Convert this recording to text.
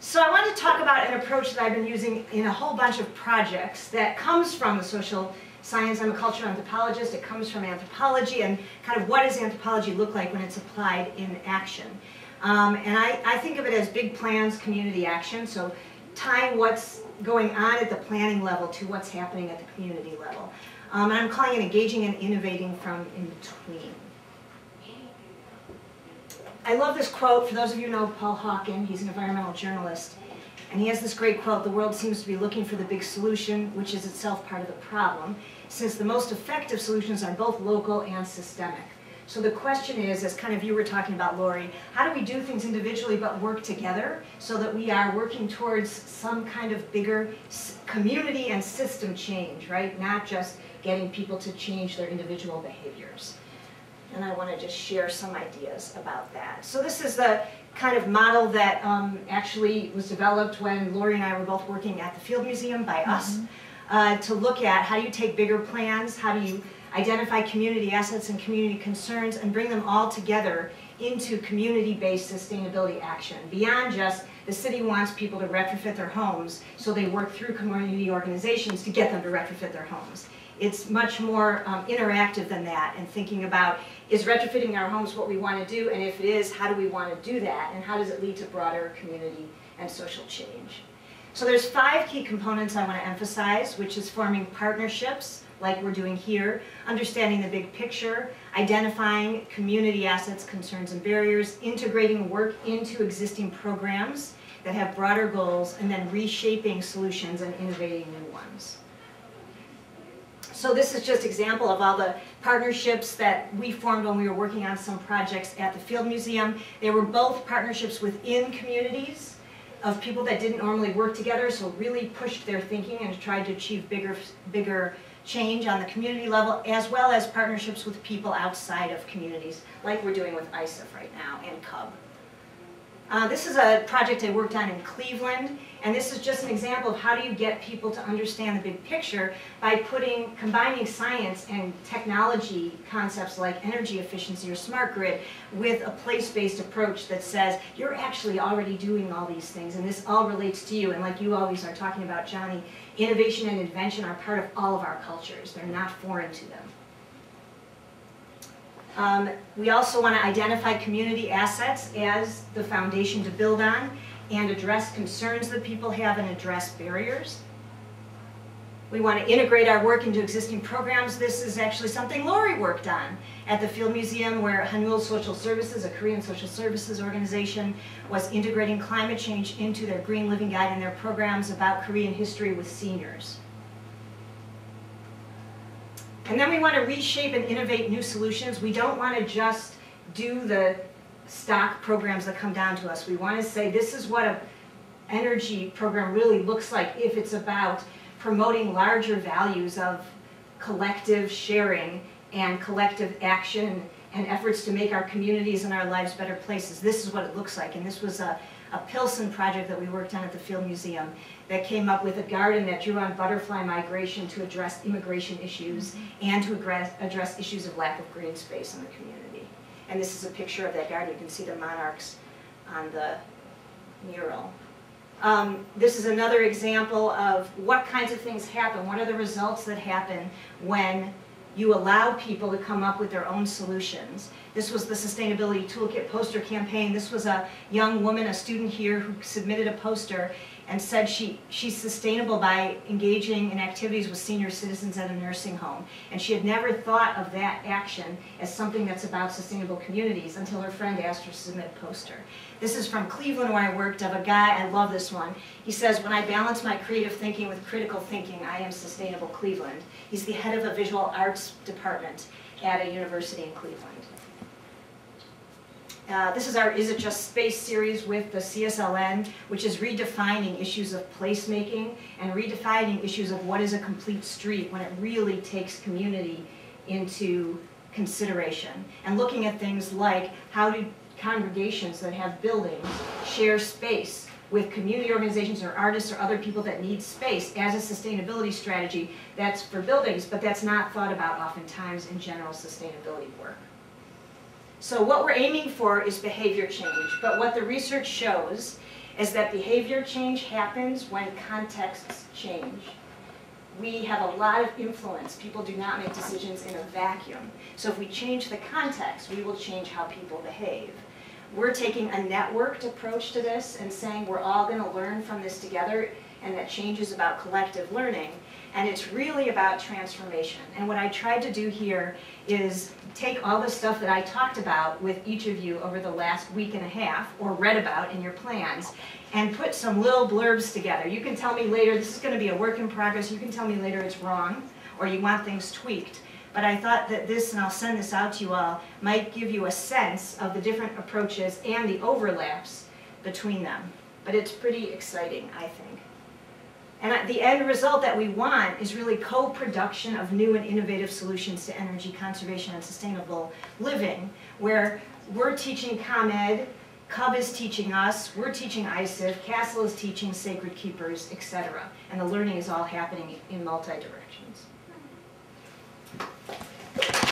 So I want to talk about an approach that I've been using in a whole bunch of projects that comes from the social science. I'm a cultural anthropologist. It comes from anthropology and kind of what does anthropology look like when it's applied in action. And I think of it as big plans, community action. So tying what's going on at the planning level to what's happening at the community level. And I'm calling it engaging and innovating from in between. I love this quote. For those of you who know Paul Hawken, he's an environmental journalist. And he has this great quote, "The world seems to be looking for the big solution, which is itself part of the problem, since the most effective solutions are both local and systemic." So the question is, as kind of you were talking about, Lori, how do we do things individually but work together so that we are working towards some kind of bigger community and system change, right? Not just getting people to change their individual behaviors. And I want to just share some ideas about that. So this is the kind of model that actually was developed when Lori and I were both working at the Field Museum by us to look at how do you take bigger plans, how do you identify community assets and community concerns and bring them all together into community-based sustainability action. Beyond just the city wants people to retrofit their homes, so they work through community organizations to get them to retrofit their homes. It's much more interactive than that, and thinking about, is retrofitting our homes what we want to do, and if it is, how do we want to do that, and how does it lead to broader community and social change? So there's 5 key components I want to emphasize, which is forming partnerships, like we're doing here, understanding the big picture, identifying community assets, concerns, and barriers, integrating work into existing programs that have broader goals, and then reshaping solutions and innovating new ones. So this is just an example of all the partnerships that we formed when we were working on some projects at the Field Museum. They were both partnerships within communities of people that didn't normally work together, so really pushed their thinking and tried to achieve bigger change on the community level, as well as partnerships with people outside of communities, like we're doing with ISEIF right now and CUB. This is a project I worked on in Cleveland, and this is just an example of how do you get people to understand the big picture by combining science and technology concepts like energy efficiency or smart grid with a place-based approach that says you're actually already doing all these things and this all relates to you. And like you always are talking about, Johnny, innovation and invention are part of all of our cultures. They're not foreign to them. We also want to identify community assets as the foundation to build on and address concerns that people have and address barriers. We want to integrate our work into existing programs. This is actually something Lori worked on at the Field Museum, where Hanul Social Services, a Korean social services organization, was integrating climate change into their Green Living Guide and their programs about Korean history with seniors. And then we want to reshape and innovate new solutions. We don't want to just do the stock programs that come down to us. We want to say this is what an energy program really looks like if it's about promoting larger values of collective sharing and collective action and efforts to make our communities and our lives better places. This is what it looks like. And this was a Pilsen project that we worked on at the Field Museum that came up with a garden that drew on butterfly migration to address immigration issues and to address issues of lack of green space in the community. And this is a picture of that garden. You can see the monarchs on the mural. This is another example of what kinds of things happen. What are the results that happen when you allow people to come up with their own solutions? This was the Sustainability Toolkit poster campaign. This was a young woman, a student here, who submitted a poster and said she's sustainable by engaging in activities with senior citizens at a nursing home. And she had never thought of that action as something that's about sustainable communities until her friend asked her to submit a poster. This is from Cleveland, where I worked, of a guy, I love this one. He says, "When I balance my creative thinking with critical thinking, I am sustainable Cleveland." He's the head of a visual arts department at a university in Cleveland. This is our Is It Just Space series with the CSLN, which is redefining issues of placemaking and redefining issues of what is a complete street when it really takes community into consideration. And looking at things like, how do congregations that have buildings share space with community organizations or artists or other people that need space as a sustainability strategy that's for buildings, but that's not thought about oftentimes in general sustainability work. So what we're aiming for is behavior change, but what the research shows is that behavior change happens when contexts change. We have a lot of influence. People do not make decisions in a vacuum. So if we change the context, we will change how people behave. We're taking a networked approach to this and saying we're all going to learn from this together, and that change is about collective learning. And it's really about transformation. And what I tried to do here is take all the stuff that I talked about with each of you over the last week and a half, or read about in your plans, and put some little blurbs together. You can tell me later, this is going to be a work in progress, you can tell me later it's wrong, or you want things tweaked. But I thought that this, and I'll send this out to you all, might give you a sense of the different approaches and the overlaps between them. But it's pretty exciting, I think. And the end result that we want is really co-production of new and innovative solutions to energy conservation and sustainable living, where we're teaching ComEd, CUB is teaching us, we're teaching ISEIF, CASEL is teaching Sacred Keepers, etc. And the learning is all happening in multi-directions.